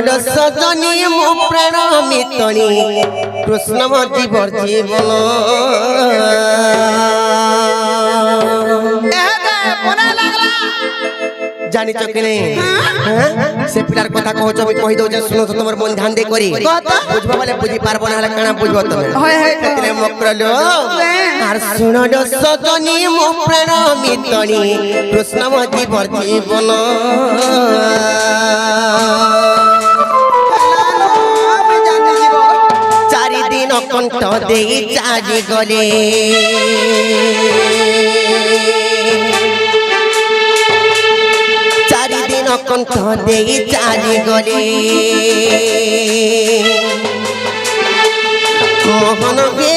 सजनी मो प्राण मितनी कृष्ण जीवर जीवन जानी कि नहीं से पिलार कथा कहछ मी कहि दो जे सुनो तुमर मन ध्यान दे करी बुझबा वाले बुझी पारबो ना काना बुझबो तमे होय होय कतले मकरलो आर सुनो द सजनी मो प्राण मितनी कृष्ण जीवर जीवन चारि दिन कंठ दे चाली गले कंठ दे चाली गले मोहन गे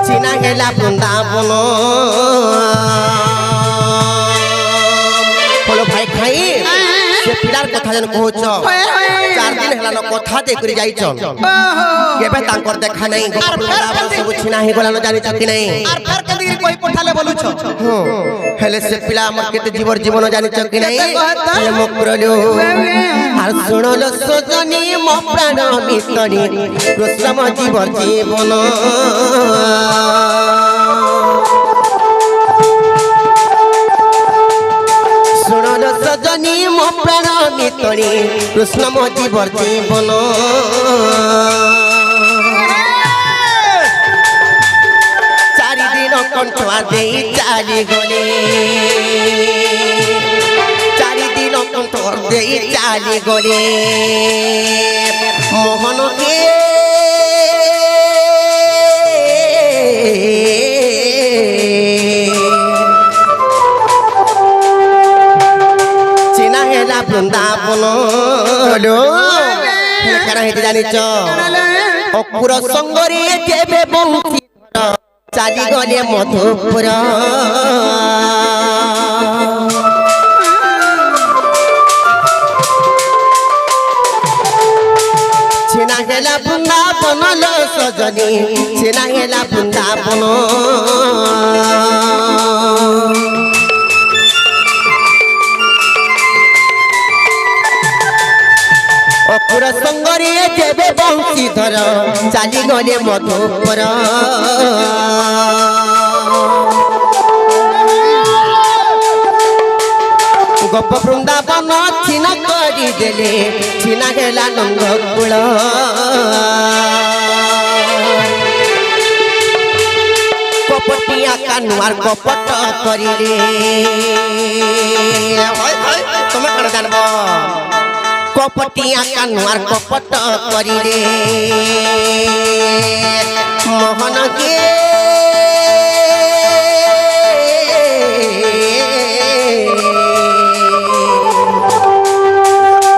चिना गेला बृंदावन बोलो भाई खाई से पिलार कथा जन कहछ 4 दिन हला न कथा दे करी जाई छन केबे तांकर देखा नहीं गोपाल सब छिना हे गोला न जानि छथि नहीं आर फेर कदी कोई पठाले बोलु छ हां हेले से पिला हमर केते जीवर जीवन जानि छथि नहीं हेले मकरलो आर सुनलो सजनी मो प्राण मितनी कृष्ण म जीवर जीवन सुनलो सजनी मो प्राण मितनी कृष्ण म जीवर जीवन कंठवा दे चाली गले 4 दिन कंठवा दे चाली गले मोहन के चिना हेला बृंदावन लो करा हेति जानि छ अपुर संगरे केबे बंसी चाली गले मधुपुर छिना गेला बृंदावन लो सजनी छिना गेला बृंदावन अपुर संगरे केबे बंशीधर चाली गले मधुपुर गोप वृंदावन छिना करी देले छिना गेला नंदकुल कपटिया कानुआर कपट करिले तुम कण जानबो कपटिया कानुआर कपट करिले मोहन के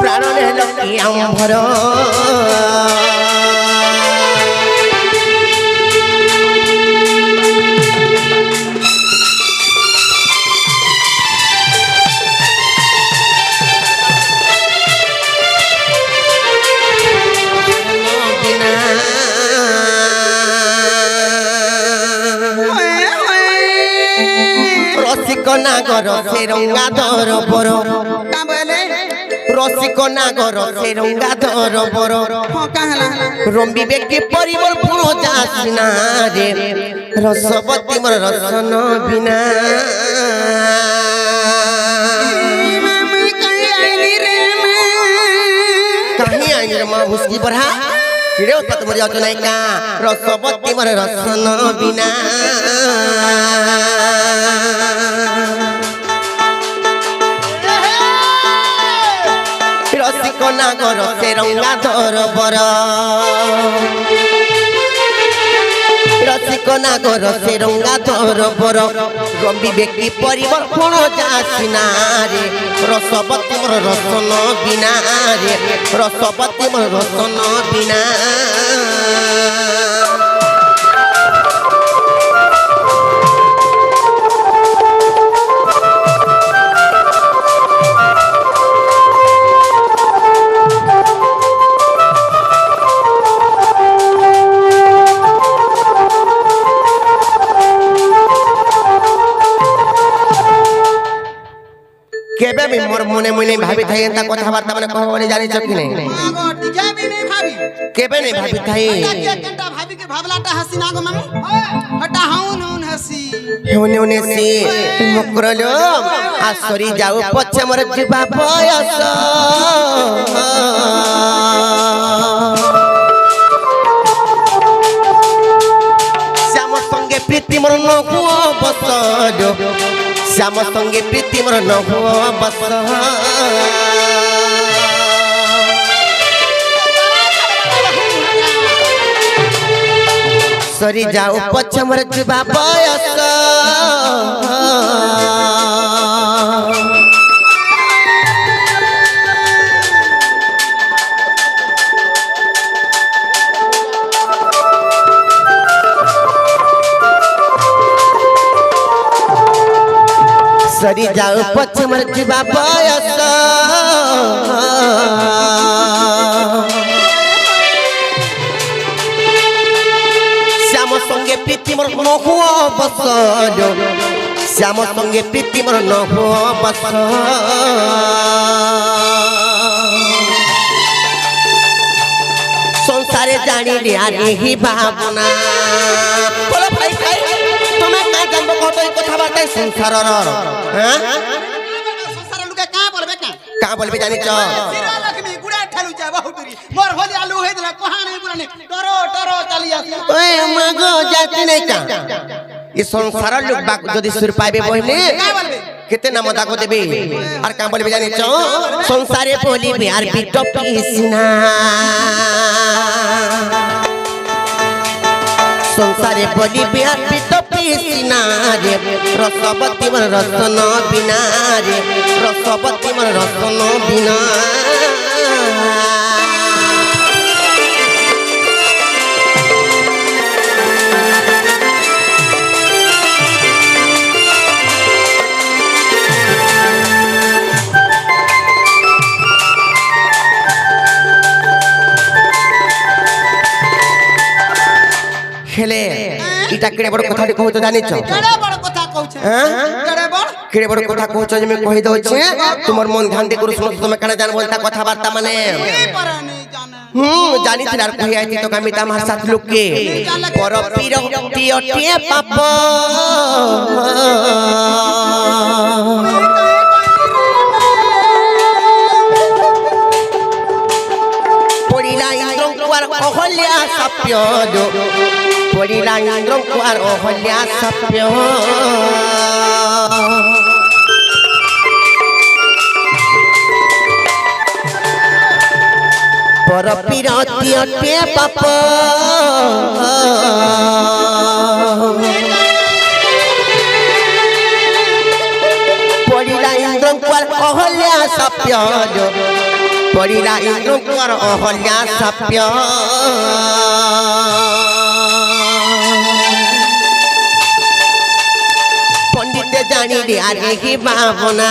प्राण लकी आंभर नागर से रंगा दर बर रसिक नागर से रंगा दर बर रंबी बेकी परिबल पुरो जासिना रे रसवती मोर रसन बिना कहीं आई रे मां भुसकी बरहा रे उत मर जाउ नै का रसवती मोर रसन बिना नागर से रंगा धर बर रसिक नागर से रंगा धर बर रंबी बेकी परिबर कोण जासिना रे रसवती मोर रसन बिना रे रसवती मोर रसन बिना भी मोर मने मने भाभी थाई एंता कथा बार्ता माने कहबो बोली जानि छ कि नहीं आगो टिके भी नहीं भाभी केबे नहीं भाभी थाई केटा भाभी के भावलाटा हसी नागो मामी हटा हाउन हुन हसी हेउने उने से मुकरलो आसरी जाऊ पछे मोर जीवा बयस श्याम संगे प्रीति मोर न हुआ बसलो श्याम संगे प्रीति मोर न हुआ बस सरी जाऊ पछे मोर जीवा बयस सरी जाऊ पछे मोर जीवा बयस श्याम संगे प्रीति मोर न हुआ बसलो श्याम संगे प्रीति मोर न हुआ बस संसारे जानी रे ही भावना बोलो भाई भाई तुम्हें का जानबो कतो कथा बार्ता संसार हां संसार लुके का बोलबे का बोलबे जानि छ सिरा लक्ष्मी गुड़ा ठलु जा बहुतरी मोर होली आलू हे दिला कहा नहीं पुराने डरो डरो चली आसी ओए मगो जाति नहीं का ई संसार लोग बाक जदी सुर पाइबे बहले का बोलबे केते नाम दाको देबे और का बोलबे जानि छ संसारे बोली बिहार बिटो पिसना संसारे बोली बिहार बिटो पिसना रे रसवती मन रसन बिना रे रसवती मन रसन बिना खेले इटा केड़े बड़ कथा कहू तो जानि छ केड़े बड़ कथा कहू छ केड़े बड़ कथा कहू छ जे मैं कहि दउ छे तुमर मन ध्यान दे करू सुनो तुम कने जान बोलता कथा वार्ता माने पर नहीं जाने जानि थिलार कहि आइती तो कामिता मार साथ लोग के पर पीर टिए पाप पड़िला इंद्र कुआर अहल्या सप्य दो पड़िला इंद्र कुआर अहल्या सप्य पर पीरती अटे पाप पड़िला इंद्र कुआर अहल्या सप्य दो पड़िला इंद्र कुआर अहल्या सप्य पंडित जानी रे आरे ही भावना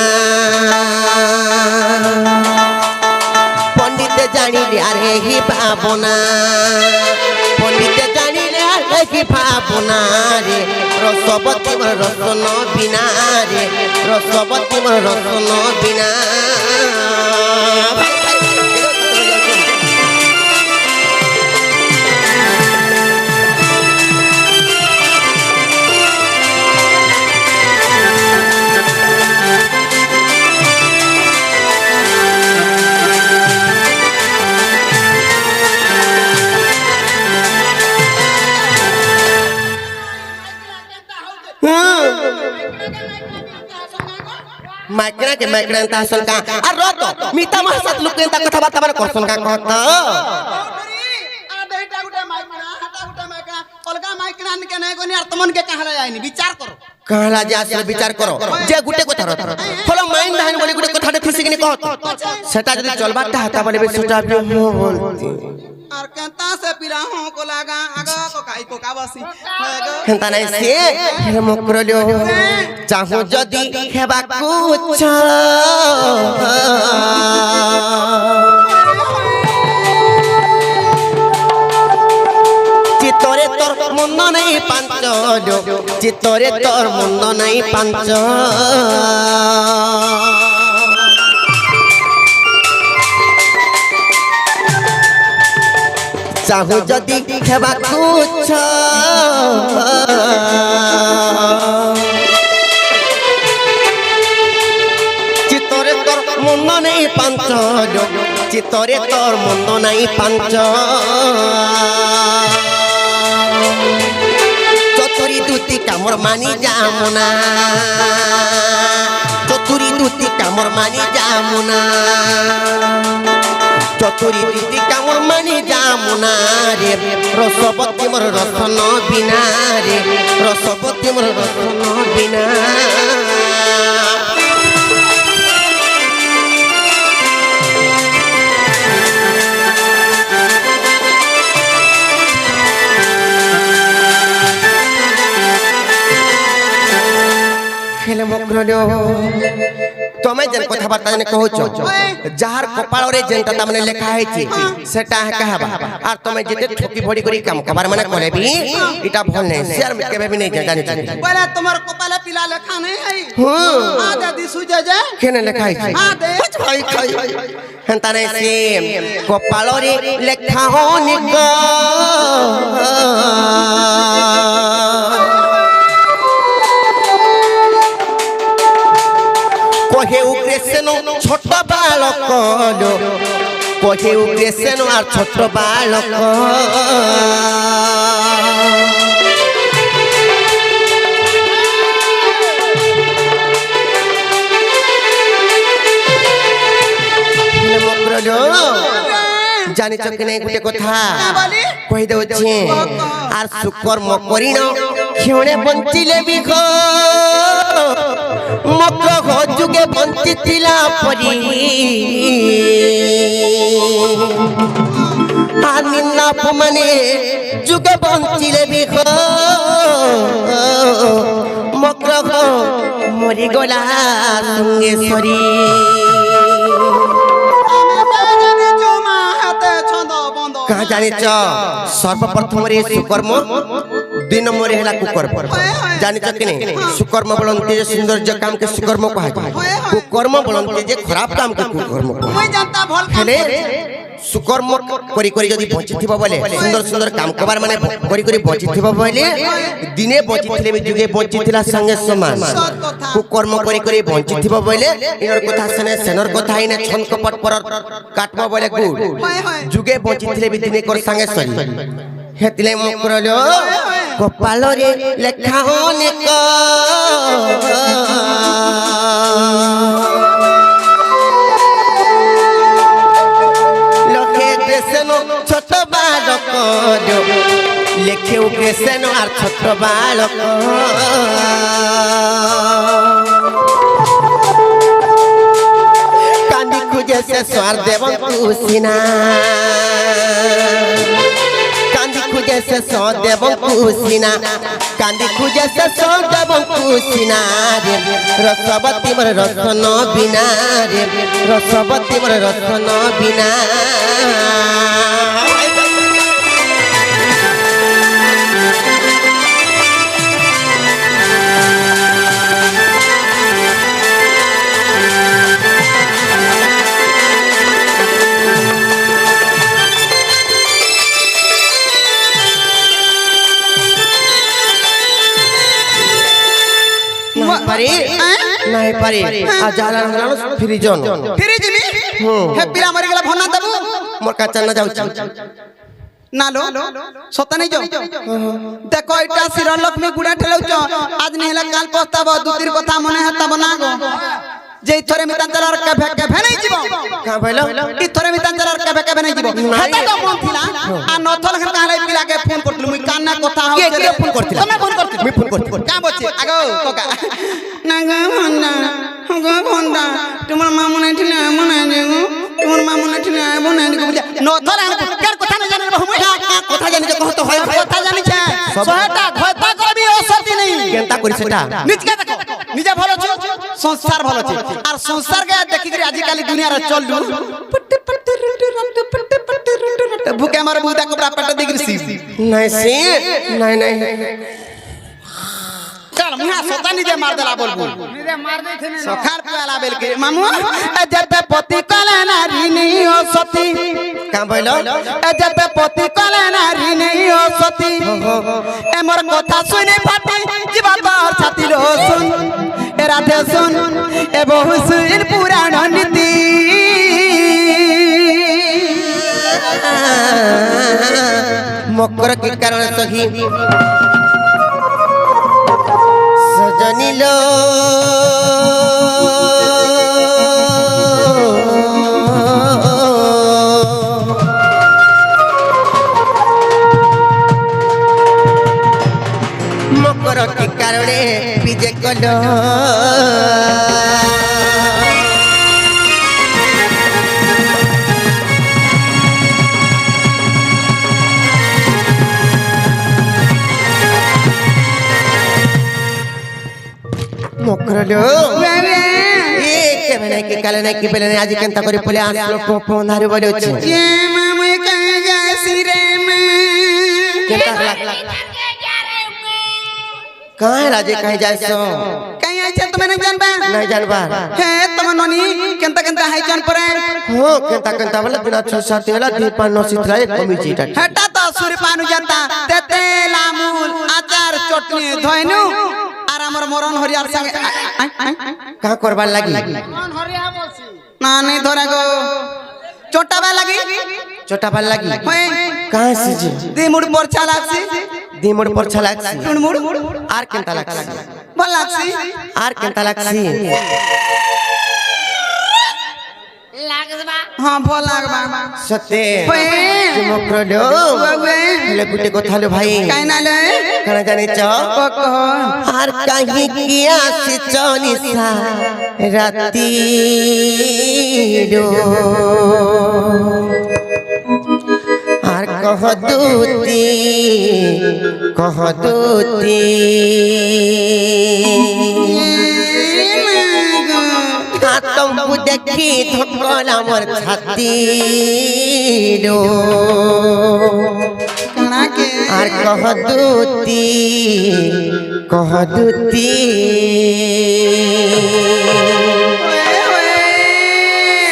पंडित जानी रे आरे ही भावना पंडित जानी रे आरे ही भावना रे रसवती मन रसन बिना रे रसवती मन रसन बिना माइकरा के माइकरा ता सन का आ रोतो मीता मार साथ लोग एंता कथा बात माने करसन का कहत आ देटा गुटा माइकना हटा गुटा माइकना अलगा माइकना के नहीं कोनी और तुमन के कहला जायनी विचार करो कहला जे आसे विचार करो जे गुटे कथा रथ फलो माइन दाहन बोले गुटे कथा ठिसी के कहत सेटा जदी चलबाटा हता बोले बेटा बोलती और कहता से पिराहों को लगा आगा को काई को कावसी कहता नहीं से हे मुकरलो चाहू जदी हेबा कुछ चितरे तोर मुंड नहीं पांच चितरे तोर मुंड नहीं पांच চাহু যদি হেବାକୁ ছ চিতরে তোর মন নেই পাঞ্চ চিতরে তোর মন নাই পাঞ্চ চতুরি দুতি কামর মানি যামুনা চতুরি দুতি কামর মানি যামুনা চতুরি দুতি কামর মানি যামুনা রে রসবতী মোর রসন বিনা রে রসবতী মোর রসন বিনা খেলে মগ্রলো তুমি যেন কথাবার্তা জানি কହୁଛ যাহার কপাଳରେ যেনটা তাମାନେ লেখা ହେଇଛି সেটা কহবা আর তুমি যেতে ঠকি ভড়ি করি কাম কবার মানে কলে বি এটা ভাল নাই শেয়ার মে কেবে বি নাই জানি বলে তোমার কপালে পিলা লেখা নাই হই আ দাদি সুজে যে কেনে লেখা ହେଇଛି আ দে ভাই খাই হেনতা নাই সে কপাଳରେ লেখা হনি গো কহে উগ্রেসেন ছোট বালক কহে উগ্রেসেন আর ছোট বালক জানিছ কি নাই গোটে কথা কই দেউছি আর সুকর্ম করিন ক্ষণে বঞ্চিলে বিঘ মক্র যুগে বঞ্চিছিলা পরি আর নিন্নাপ মানে যুগে বঞ্চিলে বিঘ মক্র মরিগলা সঙ্গে সরি कहा जानी च सर्वप्रथम रे सुकर्म दुई नंबर है कुकर्म जानी च कि नहीं सुकर्म बोलते जे सौंदर्य काम के सुकर्म कहा जाए कुकर्म बोलते जे खराब काम के कुकर्म हेले सुकर्म करी करी जदी बचिथिबो बोले सुंदर सुंदर काम कबार माने करी करी बचिथिबो बोले दिने बचिथिले भी जुगे बचिथिला संगे समान कुकर्म करी करी बचिथिबो बोले इनर कथा सने सेनर कथा इने छन कपट पर काटबो बोले गुड जुगे बचिथिले भी दिने कर संगे सरी हेतिले मकरलो कपाल रे लेखा होने को ছোট বালক লেখে উগ্রেসেন আর ছোট বালক কান্দি খুঁজে সে স্বর দেবন কুসিনা কান্দি খুঁজে সে স্বর দেবন কুসিনা কান্দি খুঁজে সে স্বর দেবন কুসিনা রে রসবতী মোর রসন বিনা রে রসবতী মোর রসন বিনা পারি নাই পারি আর জালা জানো ফ্রিজ ফ্রিজ মি হে পিলা মরি গলা ভনা দেবু মোর কাচা না যাউছি নালো সত নাই যাও দেখো এটা শির লক্ষ্মী গুড়া ঠেলাউছ আজ নি হেলা কাল পস্তাব দুতির কথা মনে হতাব না গো যে থরে মিতাঞ্চলর কেভে কেভে নাই জীব কা ভাইলো ই থরে মিতাঞ্চলর কেভে কেভে নাই জীব হেতা তো মন থিলা আ নথল খান কাহালে পিলাকে ফোন করতলু মুই কান্না কথা হউ কে ফোন করতিলা তুমি ফোন করতিল আমি ফোন করতি কা বছে আগো কোকা না গো ভন্ডা তোমার মা মনে ঠিলা মনে নেগো তোমার মা মনে ঠিলা মনে নেগো বুঝা নথল আন কার কথা না জানি বহু মুই কথা জানি যে কহতো হয় কথা জানিছে সহায়তা ঘয়তা করবি অসতি নাই কেনতা করি সেটা নিজকে দেখো নিজে ভালো আছে সংসার ভালো আছে আর সংসার কে দেখি করে আজি কালি দুনিয়ার চললু ভুকে আমার বুদা কপড়া পেট দেখিছি নাই সে নাই নাই কাল मिहा सोता निजे मार देला बोलबो निजे मार दे थे सखार पाला बेल के मामू जते पति कले नारी नहीं हो सती का बोलो जते पति कले नारी नहीं हो सती ए मोर कथा सुने फाटी जीवा तोर छाती रो सुन ए राधे सुन ए बहु सुन पुराण नीति मकर के कारण सखी सजनी लो मकर के कारण विजय कलो मकर लो के बने के काले नहीं के बेले आज केनता करी पले आसलो पोंधारे बोले अछि ये मामू कहे जासी रे केनता कहां राजे कहे जासो कहीं आइछे तुम नहीं जानबा नहीं जानबा हे तुम ननी केनता केनता हाई जान परे हो केनता केनता बोले बिना 6-7 वाला 2-5 सितरा एक कमी चीटा हटा तो सूर्य पानु जाता तेते लामूल आचार चटनी धोइनु आर हमर मरन हरियार संगे कहां करबा लागी कौन हरिया बोलसी ना नहीं धरे गो चोटाबा लगी छोटा बाल लागी होए कहां से जी दी मुड़ मोरछा लागसी दिमोड़ पर छलाक्सी टुण मुड़ आर केनता लागसी भल लागसी आर केनता लागसी लागबा हां भल लागबा सते होए मकरडो ले गुटे को थालो भाई काई ना ले कना जाने छ कहो आर कहीं किया से चनिसा राती रो आर कह दूती तुमको देखी धोकला मोर छाती रो कना के आर कह दूती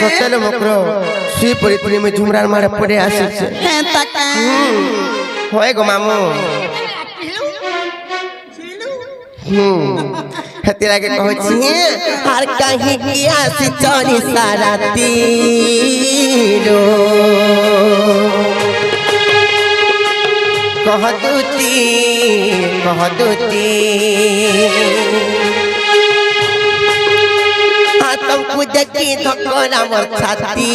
सतल मकरो सी परिपुरी में झुमरान मारे पड़े आसी हे तका होए गो मामू हेतिरा के कहै छी आर कहीं किया से चनी सारा तीरो कह दूती तुमको देखी धोकला मोर छाती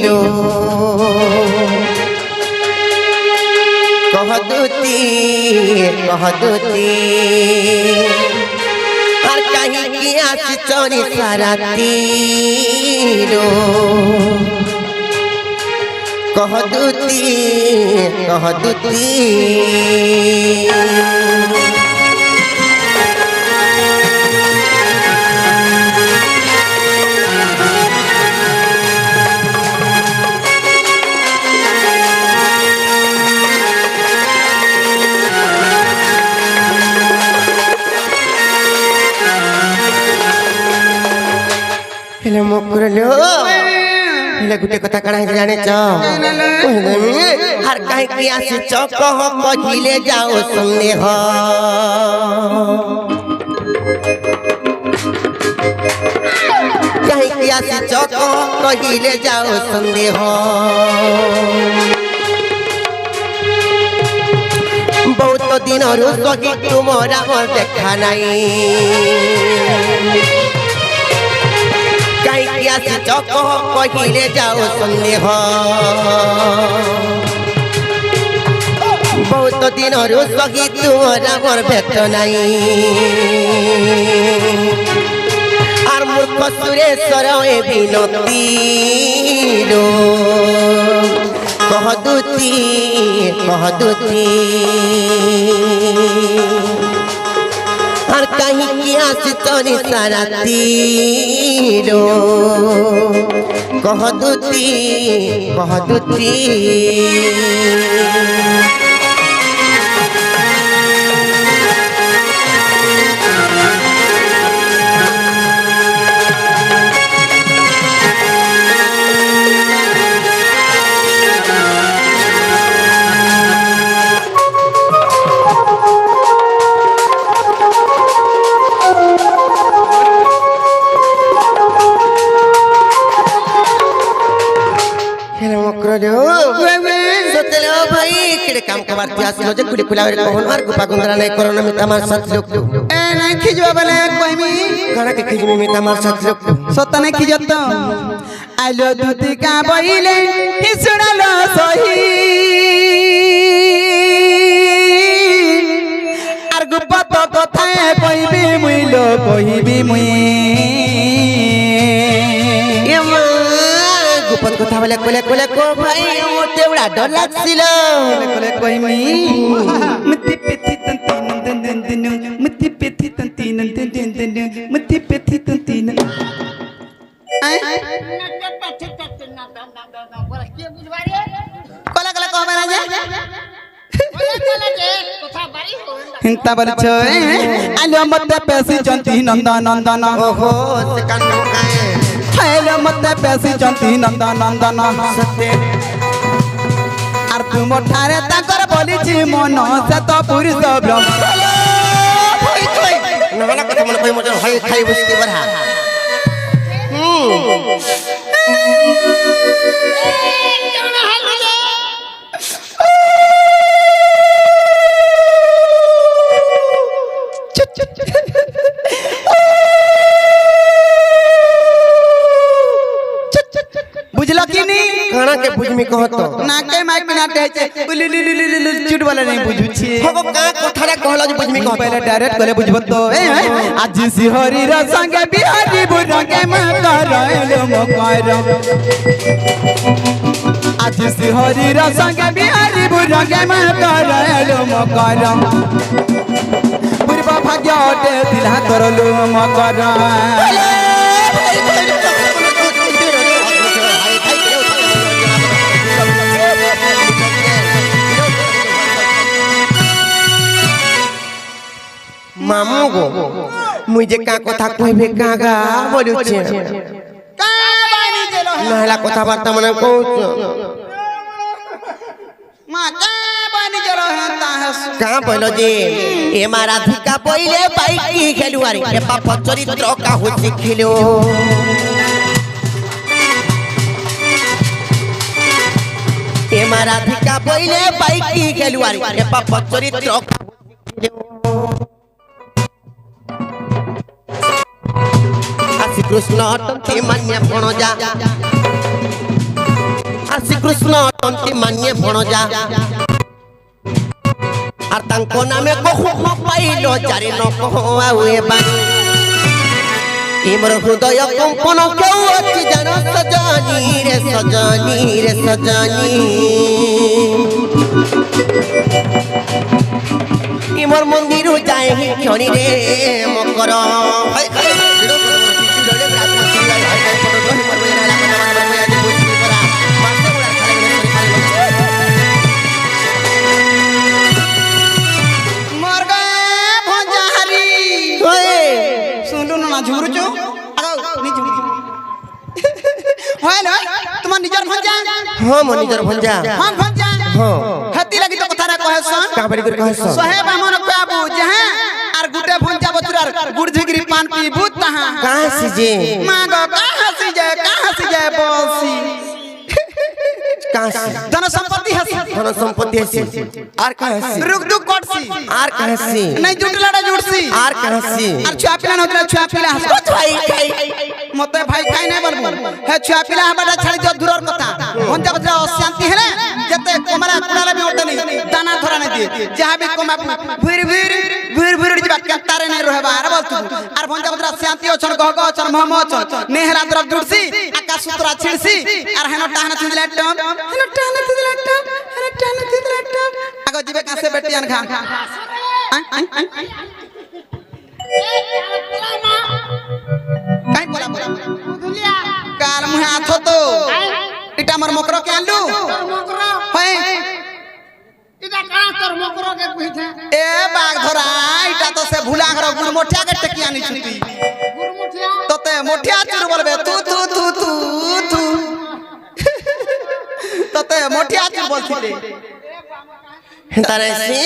रो कह दूती और कहीं किया से चोरी सारा तीरो कह दूती हेले मकरलो हेले गुटे कथा कणा है जाने छ हर कहीं किया से चौक हो कहिले जाओ सुनने हो कहीं किया से चौक हो कहिले जाओ सुनने हो बहुत दिन रो सही तुमरा मोर देखा नहीं कहीं किया से चौक कहिले जाओ सुनने हो बहुत दिन रो सही तुमरा मोर भेट नहीं आर मूर्ख सुरेश्वर ए बिनती रो कह दूती और कहीं किया से तोरी सारा तीरो कह दूती मारती आसलो जे कुड़ी कुलावे कोहन मार गुपा गुंगरा नहीं करो ना मिता मार साथ लोग ए नहीं खिजवा बले कहमी काना के खिजमी मिता मार साथ लोग सत नहीं खिजत आलो दूती का बइले हिसड़लो सही আর গুপত কথায় কইবি মুইলো কইবি মুই এমা গুপত কথা বলে কোলে কোলে কো ভাই মোতে উড়া ডর লাগছিল কলে কইমি মতি পেতি তন্তি নন্দন নন্দন মতি পেতি তন্তি নন্দন নন্দন মতি পেতি তন্তি কলা কলা কবে না যে हिंता बलछ आलो मते पैसी चंती नंदन नंदन ओहो से कानो काए आलो मते पैसी चंती नंदन नंदन सत्य आर तू मोठारे ताकर बोलिछि मन से तो पुरुष ब्रह्म नहला कथा मन कोई मोटर हई खाई बसती बरहा बुझलो कि नहीं काना के बुझमी कहत ना के माइक में नाटे छे चुट वाला नहीं बुझु छी हगो का कथारा कहलो जे बुझमी कहत पहले डायरेक्ट करे बुझबो तो आज सिहरी र संगे बिहारी बुरंगे मकरलो मकर आज सिहरी र संगे बिहारी बुरंगे मकरलो मकर पूर्व भाग्य अटे दिला करलो मकर मामू गो मुझे का कथा कहबे कागा बोलुछे का बानी गेलो नहला कथा बार्ता मन कहू मां का बानी गेलो हता हस का बोलो जे ए मारा धिका पहिले बाइक की खेलुआरी ए पाप चरित्र का हो सिखिलो ए मारा धिका पहिले बाइक की खेलुआरी ए पाप चरित्र का हो सिखिलो आसी कृष्ण तंती मान्य भणजा आसी कृष्ण तंती मान्य भणजा আর তাঙ্ক নামে কহু পাইল চারি ন কহ আউয়ে বাণী ইমর হৃদয় কম্পন কেউ অতি জান সজনী রে সজনী রে সজনী ইমর মন্দির যায় ক্ষণি রে মকর তোমার নিজের ভঞ্জা हां मन निजर भंजा हां भंजा हां হাতি লাগি তো কথা রা কহেছন काबरी कर कहस सोहेब हमन काबू जहां আর গুটে ভঞ্জা বচুরার গুড় ঝিগরি পান পি ভূত তাহা कहां से जे মাগো কাহা সি যায় বলছি कहां से ধন সম্পত্তি হাসি धन संपत्ति है आर कहां से रुक दुख कोटसी आर कहां से नहीं जुटलाडा जुटसी आर कहां से আর ছুয়া পিলা নদরা ছুয়া পিলা হাস भाई भाई মতে ভাই খাই নাই বলবো হে ছুয়া পিলা হাবাটা ছাড়ি যা দূরর কথা ভঞ্জা বচরা অশান্তি হেলে যেতে কোমরা কুড়ালে বি ওঠে নি দানা ধরা নাই দিয়ে যাহা বি কোমা ভুর ভুর দিবা কাটারে নাই রহবা আর বলতু আর ভঞ্জা বচরা শান্তি অছন গহ অছন মহম অছন নেহরা দ্রব জুড়ছি আকাশ সূত্রা ছিড়ছি আর হেন টাহনা থিদলা টম আগো জিবে কাছে বেটিয়ান খা কাই বলা কাল মুহে আথো তো এটা আমার মকর কে আনলু হয় এ বাঘ ধরা এটা তো সে ভুলা ঘর গুড় মোঠিয়া কে টেকি আনি ছুটি তোতে মোঠিয়া চুর বলবে তু তু তু তু তু তোতে মোঠিয়া চুর বলছিলে তারে সে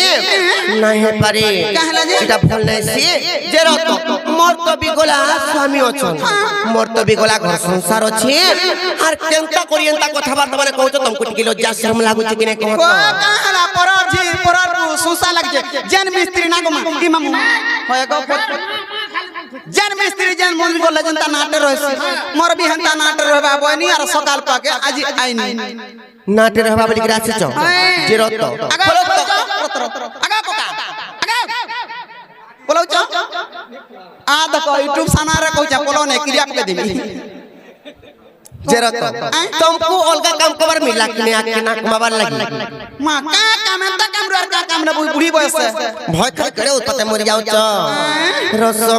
নাই পারে কাহলা যে? এটা ভুল নাই সে যে রত মোর তো বিগলা স্বামী অছন মোর তো বিগলা ঘর সংসার আছে আর কেনতা করি এন্তা কথাবার্তা মানে কହୁଛ তমকু টিকি লজ্জা শরম লাগুছে কি নাই কহ ও কাহলা পরার ঝি পরার সুসা লাগছে জেন মিস্ত্রি না গো মা কি মামু হয় গো জেন মিস্ত্রি জেন মন্দির বলে জেন তা নাটে রইছে মোর বি হেনতা নাটে রহবা বনি আর সকাল পাকে আজি আইনি নাটে रहबा বলি কি আসছ যে রত আগা আগা কোকা আগা বলছ আ দেখো ইউটিউব সানারে কইছা বলো নে ক্রিয়া কে দিবি যে রত তমকু অলগা কাম কবার মিলা কিনে আকে না কমাবার লাগি মা কা কাম এন্তা কাম রে কা কাম রে বুড়ি বয়সে ভয় করে করে উততে মরি যাউছ রস